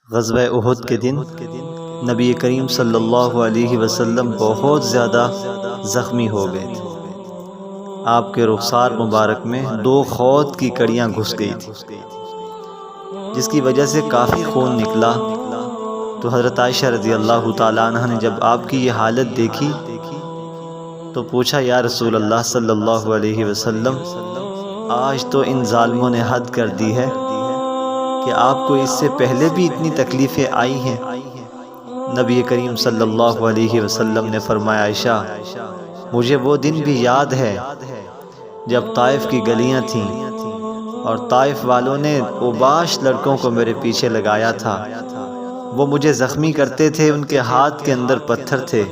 غزوہ احد کے دن نبی کریم صلی اللہ علیہ وسلم بہت زیادہ زخمی ہو گئے تھے۔ آپ کے رخسار مبارک میں 2 خود کی کڑیاں گھس گئی تھی، جس کی وجہ سے کافی خون نکلا۔ تو حضرت عائشہ رضی اللہ تعالیٰ عنہ نے جب آپ کی یہ حالت دیکھی تو پوچھا، یا رسول اللہ صلی اللہ علیہ وسلم، آج تو ان ظالموں نے حد کر دی ہے کہ آپ کو اس سے پہلے بھی اتنی تکلیفیں آئی ہیں؟ نبی کریم صلی اللہ علیہ وسلم نے فرمایا، عائشہ مجھے وہ دن بھی یاد ہے جب طائف کی گلیاں تھیں اور طائف والوں نے اوباش لڑکوں کو میرے پیچھے لگایا تھا۔ وہ مجھے زخمی کرتے تھے، ان کے ہاتھ کے اندر پتھر تھے،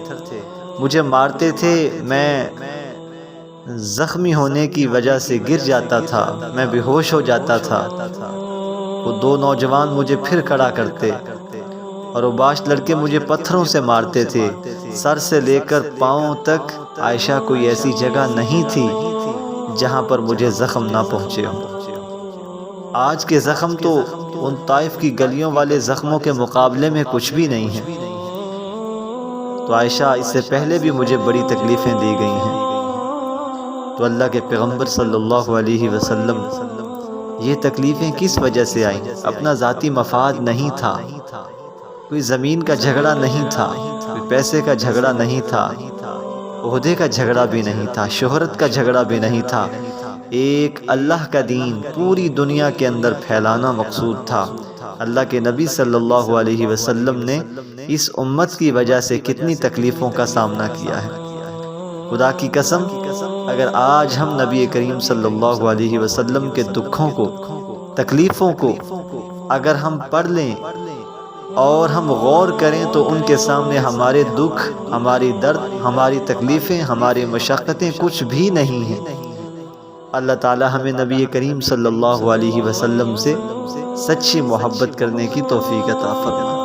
مجھے مارتے تھے، میں زخمی ہونے کی وجہ سے گر جاتا تھا، میں بے ہوش ہو جاتا تھا۔ وہ 2 نوجوان مجھے پھر کھڑا کرتے اور اوباش لڑکے مجھے پتھروں سے مارتے تھے، سر سے لے کر پاؤں تک۔ عائشہ کوئی ایسی جگہ نہیں تھی جہاں پر مجھے زخم نہ پہنچے ہوں۔ آج کے زخم تو ان طائف کی گلیوں والے زخموں کے مقابلے میں کچھ بھی نہیں ہیں۔ تو عائشہ اس سے پہلے بھی مجھے بڑی تکلیفیں دی گئی ہیں۔ تو اللہ کے پیغمبر صلی اللہ علیہ وسلم، یہ تکلیفیں کس وجہ سے آئیں؟ اپنا ذاتی مفاد نہیں تھا، کوئی زمین کا جھگڑا نہیں تھا، کوئی پیسے کا جھگڑا نہیں تھا، عہدے کا جھگڑا بھی نہیں تھا، شہرت کا جھگڑا بھی نہیں تھا۔ ایک اللہ کا دین پوری دنیا کے اندر پھیلانا مقصود تھا۔ اللہ کے نبی صلی اللہ علیہ وسلم نے اس امت کی وجہ سے کتنی تکلیفوں کا سامنا کیا ہے۔ خدا کی قسم، اگر آج ہم نبی کریم صلی اللہ علیہ وسلم کے دکھوں کو، تکلیفوں کو اگر ہم پڑھ لیں اور ہم غور کریں تو ان کے سامنے ہمارے دکھ، ہماری درد، ہماری تکلیفیں، ہماری مشقتیں کچھ بھی نہیں ہیں۔ اللہ تعالی ہمیں نبی کریم صلی اللہ علیہ وسلم سے سچی محبت کرنے کی توفیق عطا فرمائے۔